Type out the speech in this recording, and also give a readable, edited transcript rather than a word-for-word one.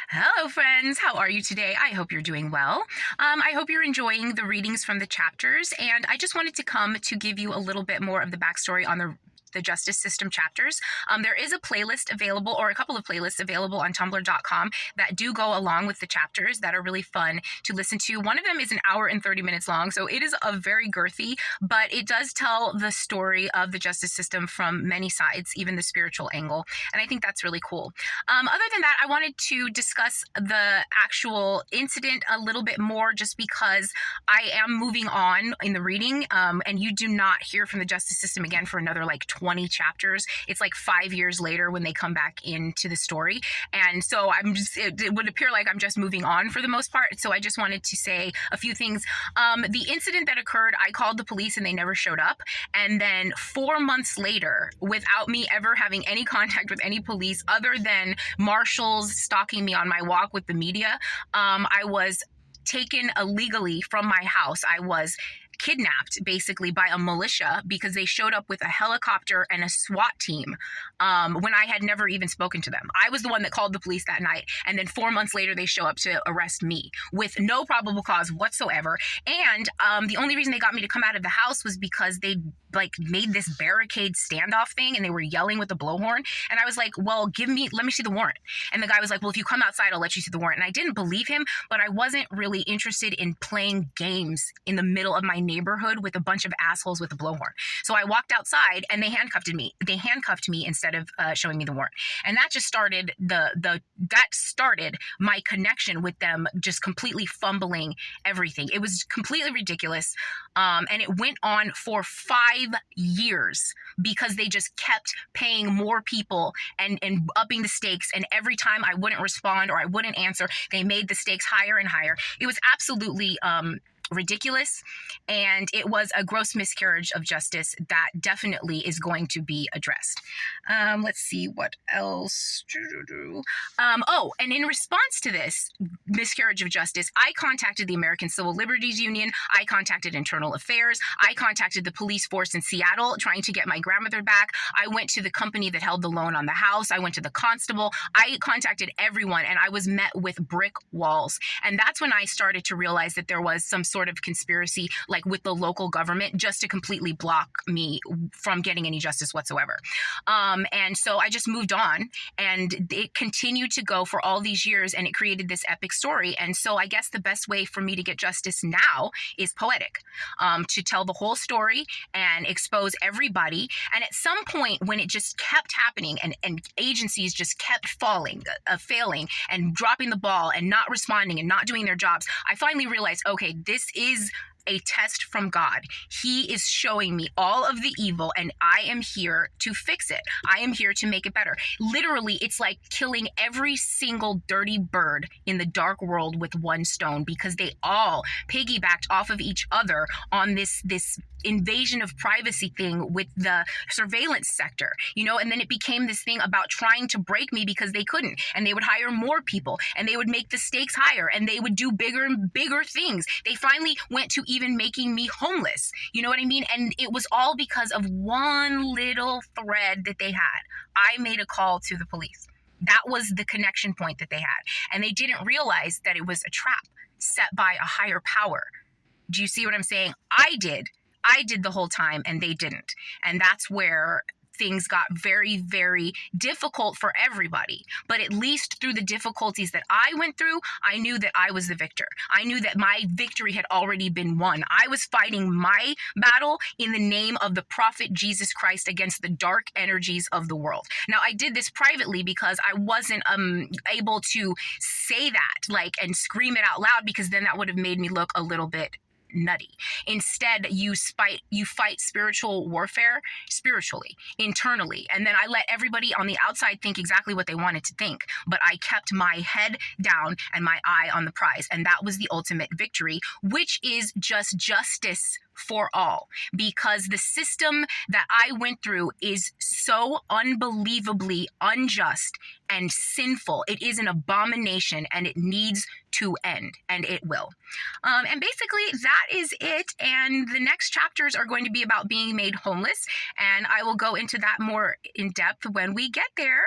Hello, friends. How are you today? I hope you're doing well. I hope you're enjoying the readings from the chapters, and I just wanted to come to give you a little bit more of the backstory on the justice system chapters. There is a playlist available, or a couple of playlists available on tumblr.com that do go along with the chapters that are really fun to listen to. One of them is an hour and 30 minutes long, so it is a very girthy, but it does tell the story of the justice system from many sides, even the spiritual angle, and I think that's really cool. Other than that, I wanted to discuss the actual incident a little bit more just because I am moving on in the reading, and you do not hear from the justice system again for another like 20 chapters. It's like 5 years later when they come back into the story. And so it would appear like I'm just moving on for the most part. So I just wanted to say a few things. The incident that occurred, I called the police and they never showed up. And then 4 months later, without me ever having any contact with any police other than marshals stalking me on my walk with the media, I was taken illegally from my house. I was kidnapped basically by a militia because they showed up with a helicopter and a SWAT team when I had never even spoken to them. I was the one that called the police that night, and then 4 months later they show up to arrest me with no probable cause whatsoever. And the only reason they got me to come out of the house was because they made this barricade standoff thing and they were yelling with the blowhorn. And I was like, well, let me see the warrant. And the guy was like, well, if you come outside, I'll let you see the warrant. And I didn't believe him, but I wasn't really interested in playing games in the middle of my neighborhood with a bunch of assholes with a blowhorn. So I walked outside and they handcuffed me. They handcuffed me instead of showing me the warrant. And that just started that started my connection with them, just completely fumbling everything. It was completely ridiculous. And it went on for 5 years because they just kept paying more people and upping the stakes. And every time I wouldn't respond or I wouldn't answer, they made the stakes higher and higher. It was absolutely ridiculous, and it was a gross miscarriage of justice that definitely is going to be addressed. Let's see what else. And in response to this miscarriage of justice, I contacted the American Civil Liberties Union. I contacted Internal Affairs. I contacted the police force in Seattle trying to get my grandmother back. I went to the company that held the loan on the house. I went to the constable. I contacted everyone, and I was met with brick walls. And that's when I started to realize that there was some sort of conspiracy, like with the local government, just to completely block me from getting any justice whatsoever. And so I just moved on, and it continued to go for all these years, and it created this epic story. And so I guess the best way for me to get justice now is poetic, to tell the whole story and expose everybody. And at some point when it just kept happening and agencies just kept failing and dropping the ball and not responding and not doing their jobs, I finally realized, okay, this is a test from God. He is showing me all of the evil, and I am here to fix it. I am here to make it better. Literally, it's like killing every single dirty bird in the dark world with one stone, because they all piggybacked off of each other on this invasion of privacy thing with the surveillance sector, and then it became this thing about trying to break me because they couldn't, and they would hire more people, and they would make the stakes higher, and they would do bigger and bigger things. They finally went to even making me homeless. You know what I mean? And it was all because of one little thread that they had. I made a call to the police. That was the connection point that they had. And they didn't realize that it was a trap set by a higher power. Do you see what I'm saying? I did the whole time, and they didn't. And that's where things got very, very difficult for everybody. But at least through the difficulties that I went through, I knew that I was the victor. I knew that my victory had already been won. I was fighting my battle in the name of the prophet Jesus Christ against the dark energies of the world. Now, I did this privately because I wasn't able to say that and scream it out loud, because then that would have made me look a little bit nutty. Instead, you fight spiritual warfare spiritually, internally, and then I let everybody on the outside think exactly what they wanted to think, but I kept my head down and my eye on the prize, and that was the ultimate victory, which is just justice for all, because the system that I went through is so unbelievably unjust and sinful. It is an abomination, and it needs to end, and it will. And basically that is it. And the next chapters are going to be about being made homeless, and I will go into that more in depth when we get there.